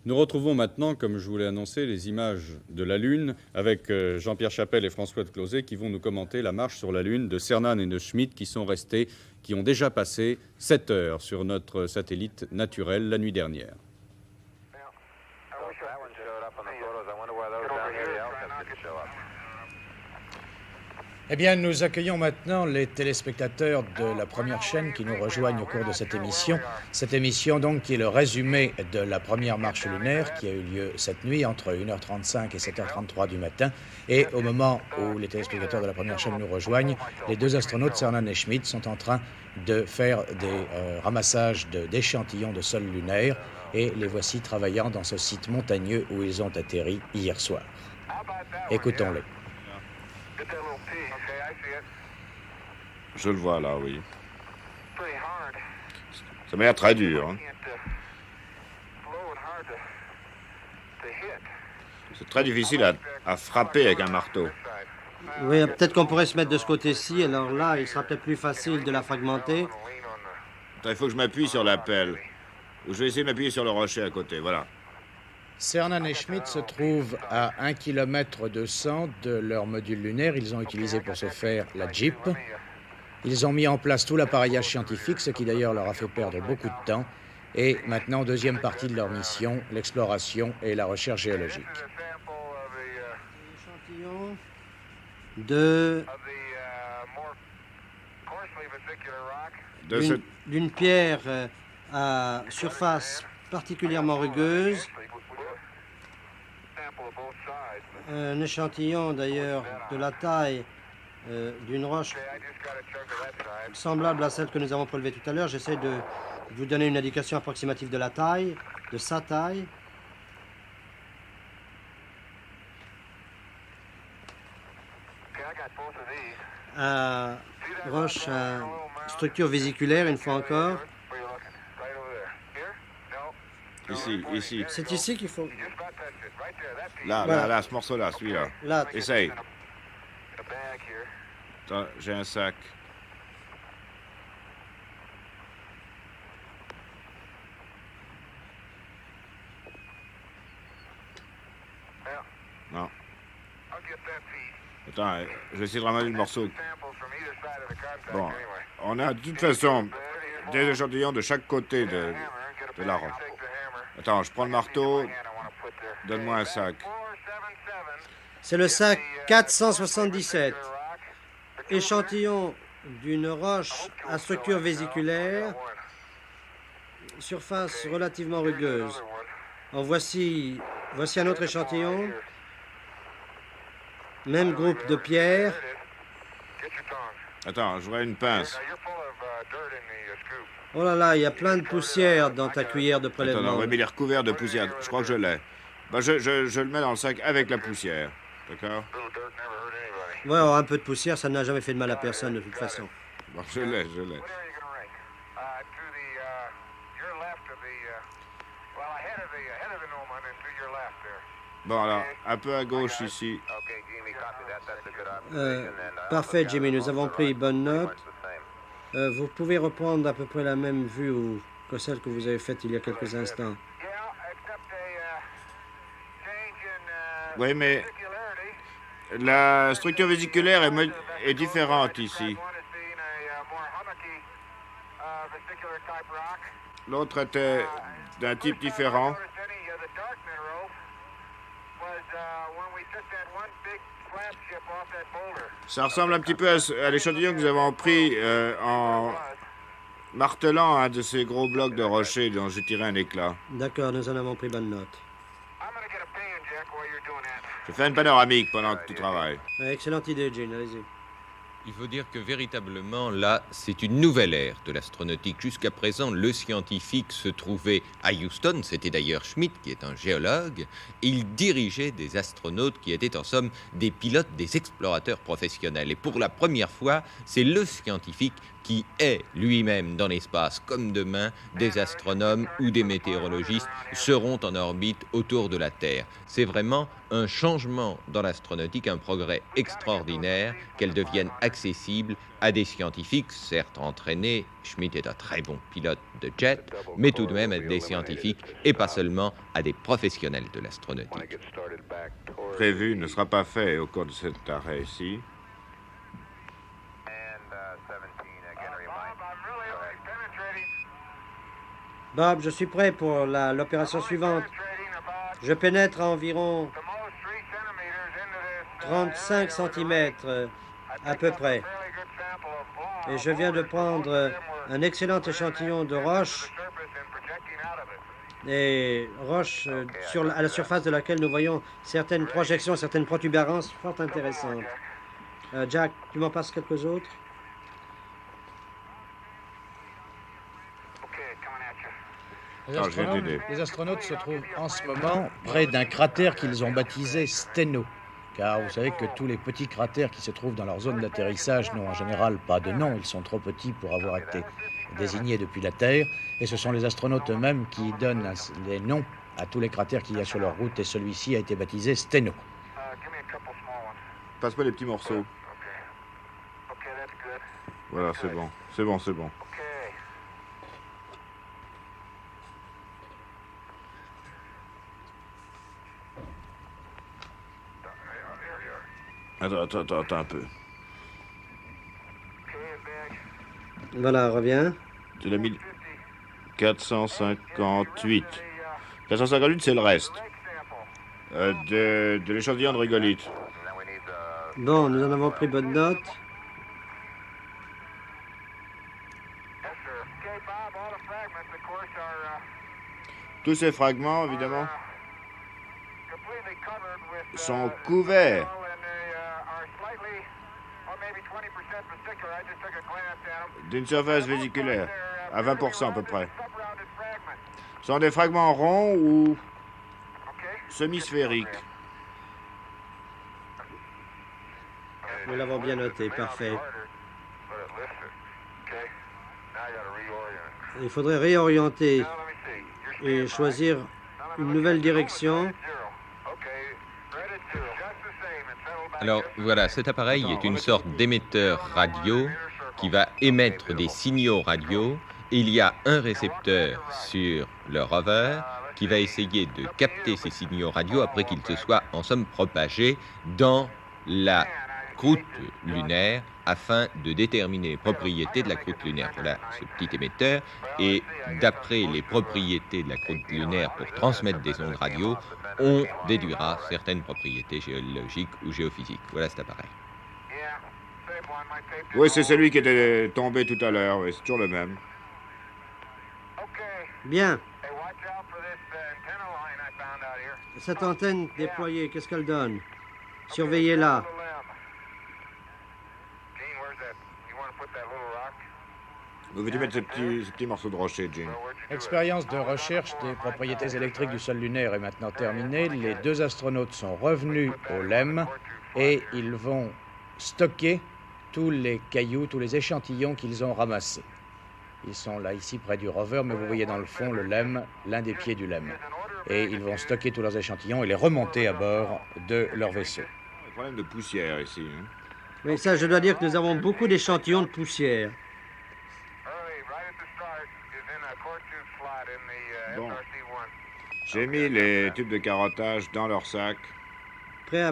Nous retrouvons maintenant, comme je vous l'ai annoncé, les images de la Lune avec Jean-Pierre Chapelle et François de Closet qui vont nous commenter la marche sur la Lune de Cernan et de Schmitt qui ont déjà passé 7 heures sur notre satellite naturel la nuit dernière. Eh bien, nous accueillons maintenant les téléspectateurs de la première chaîne qui nous rejoignent au cours de cette émission. Cette émission, donc, qui est le résumé de la première marche lunaire qui a eu lieu cette nuit entre 1h35 et 7h33 du matin. Et au moment où les téléspectateurs de la première chaîne nous rejoignent, les deux astronautes, Cernan et Schmitt, sont en train de faire des ramassages d'échantillons de sol lunaire. Et les voici travaillant dans ce site montagneux où ils ont atterri hier soir. Écoutons-les. Je le vois là, oui. Ça m'a l'air très dur. Hein. C'est très difficile à frapper avec un marteau. Oui, peut-être qu'on pourrait se mettre de ce côté-ci. Alors là, il sera peut-être plus facile de la fragmenter. Attends, il faut que je m'appuie sur la pelle. Ou je vais essayer de m'appuyer sur le rocher à côté, voilà. Cernan et Schmitt se trouvent à 1,2 km de leur module lunaire. Ils ont utilisé pour ce faire la Jeep. Ils ont mis en place tout l'appareillage scientifique, ce qui d'ailleurs leur a fait perdre beaucoup de temps. Et maintenant, deuxième partie de leur mission, l'exploration et la recherche géologique. Échantillon d'une pierre à surface particulièrement rugueuse. Un échantillon d'ailleurs de la taille d'une roche semblable à celle que nous avons prélevée tout à l'heure. J'essaie de vous donner une indication approximative de la taille, de sa taille. Roche à structure vésiculaire, une fois encore. Ici. C'est ici qu'il faut... Là, Voilà. là, ce morceau-là, celui-là. Là, Essaye. Attends, j'ai un sac. Non. Attends, je vais essayer de ramasser le morceau. Bon, on a de toute façon des échantillons de chaque côté de la roche. Attends, je prends le marteau. Donne-moi un sac. c'est le sac 477. Échantillon d'une roche à structure vésiculaire, surface relativement rugueuse. Voici un autre échantillon. Même groupe de pierres. Attends, je vois une pince. Oh là là, il y a plein de poussière dans ta cuillère de Attends, prélèvement. non, ouais, mais il est recouvert de poussière. Je crois que je l'ai. Ben, je le mets dans le sac avec la poussière. D'accord? Ouais, alors, un peu de poussière, ça n'a jamais fait de mal à personne de toute façon. Bon, je l'ai. Bon, alors, un peu à gauche ici. Parfait, Jimmy, nous avons pris bonne note. Vous pouvez reprendre à peu près la même vue que celle que vous avez faite il y a quelques instants. Oui, mais la structure vésiculaire est différente ici. L'autre était d'un type différent. Ça ressemble un petit peu à l'échantillon que nous avons pris en martelant un de ces gros blocs de rocher dont j'ai tiré un éclat. D'accord, nous en avons pris bonne note. Je fais une panoramique pendant que tu travailles. Excellente idée, Jane, allez-y. Il faut dire que véritablement, là, c'est une nouvelle ère de l'astronautique. Jusqu'à présent, le scientifique se trouvait à Houston, c'était d'ailleurs Schmitt qui est un géologue, et il dirigeait des astronautes qui étaient en somme des pilotes, des explorateurs professionnels. Et pour la première fois, c'est le scientifique qui est lui-même dans l'espace, comme demain, des astronomes ou des météorologistes seront en orbite autour de la Terre. C'est vraiment un changement dans l'astronautique, un progrès extraordinaire, qu'elle devienne accessible à des scientifiques, certes entraînés. Schmitt est un très bon pilote de jet, mais tout de même à des scientifiques et pas seulement à des professionnels de l'astronautique. Prévu ne sera pas fait au cours de cet arrêt ici. Bob, je suis prêt pour l'opération suivante. Je pénètre à environ 35 cm à peu près. Et je viens de prendre un excellent échantillon de roche. Et roche à la surface de laquelle nous voyons certaines projections, certaines protubérances fort intéressantes. Jack, tu m'en passes quelques autres? Les astronautes se trouvent en ce moment près d'un cratère qu'ils ont baptisé Steno. Car vous savez que tous les petits cratères qui se trouvent dans leur zone d'atterrissage n'ont en général pas de nom. Ils sont trop petits pour avoir été désignés depuis la Terre. Et ce sont les astronautes eux-mêmes qui donnent les noms à tous les cratères qu'il y a sur leur route. Et celui-ci a été baptisé Steno. Passe-moi les petits morceaux. Voilà, c'est bon. C'est bon, c'est bon. Attends un peu. Voilà, reviens. Tu l'as mis 458. 458, c'est le reste. De l'échantillon de régolithe. Bon, nous en avons pris bonne note. Tous ces fragments, évidemment, sont couverts d'une surface vésiculaire, à 20% à peu près. Ce sont des fragments ronds ou semi-sphériques. Nous l'avons bien noté, parfait. Il faudrait réorienter et choisir une nouvelle direction. Alors voilà, cet appareil est une sorte d'émetteur radio qui va émettre des signaux radio. Il y a un récepteur sur le rover qui va essayer de capter ces signaux radio après qu'ils se soient en somme propagés dans la croûte lunaire afin de déterminer les propriétés de la croûte lunaire. Voilà ce petit émetteur. Et d'après les propriétés de la croûte lunaire pour transmettre des ondes radio, on déduira certaines propriétés géologiques ou géophysiques. Voilà cet appareil. Oui, c'est celui qui était tombé tout à l'heure. Oui, c'est toujours le même. Bien. Cette antenne déployée, qu'est-ce qu'elle donne? Surveillez-la. Vous voulez mettre ces petits morceaux de rocher, Gene? L'expérience de recherche des propriétés électriques du sol lunaire est maintenant terminée. Les deux astronautes sont revenus au LEM et ils vont stocker tous les cailloux, tous les échantillons qu'ils ont ramassés. Ils sont là, ici, près du rover, mais vous voyez dans le fond le LEM, l'un des pieds du LEM. Et ils vont stocker tous leurs échantillons et les remonter à bord de leur vaisseau. Un problème de poussière ici. Hein? Oui, ça, je dois dire que nous avons beaucoup d'échantillons de poussière. Bon. J'ai mis les tubes de carottage dans leur sac. Prêt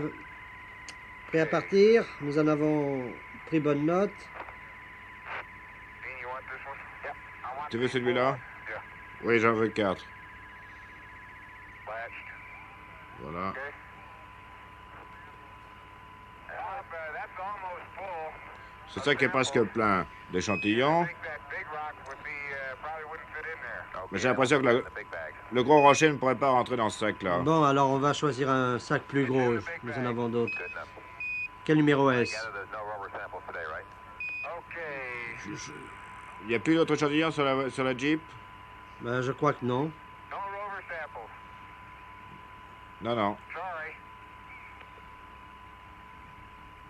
à partir. Nous en avons pris bonne note. Tu veux celui-là? Oui, j'en veux 4. Voilà. C'est ça qui est presque plein d'échantillons. Mais j'ai l'impression que le gros rocher ne pourrait pas rentrer dans ce sac-là. Bon, alors on va choisir un sac plus gros. Nous en avons d'autres. Quel numéro est-ce? Il n'y a plus d'autres échantillons sur la Jeep? Ben, je crois que non. Non.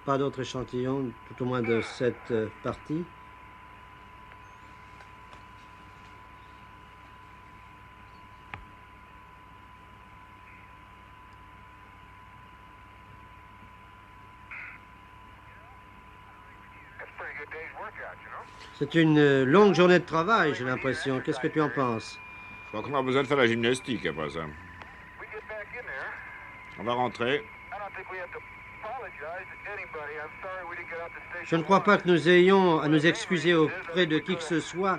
Pas d'autres échantillons, tout au moins de cette partie. C'est une longue journée de travail, j'ai l'impression. Qu'est-ce que tu en penses? Je crois qu'on a besoin de faire la gymnastique après ça. On va rentrer. Je ne crois pas que nous ayons à nous excuser auprès de qui que ce soit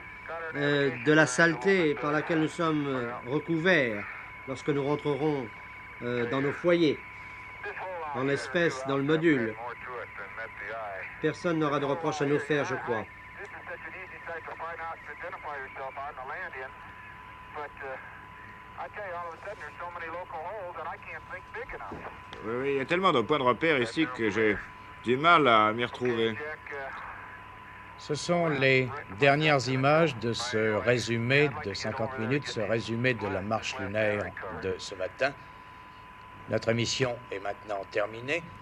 de la saleté par laquelle nous sommes recouverts lorsque nous rentrerons dans nos foyers, en l'espèce, dans le module. Personne n'aura de reproche à nous faire, je crois. Oui, oui, il y a tellement de points de repère ici que j'ai du mal à m'y retrouver. Ce sont les dernières images de ce résumé de 50 minutes, ce résumé de la marche lunaire de ce matin. Notre émission est maintenant terminée.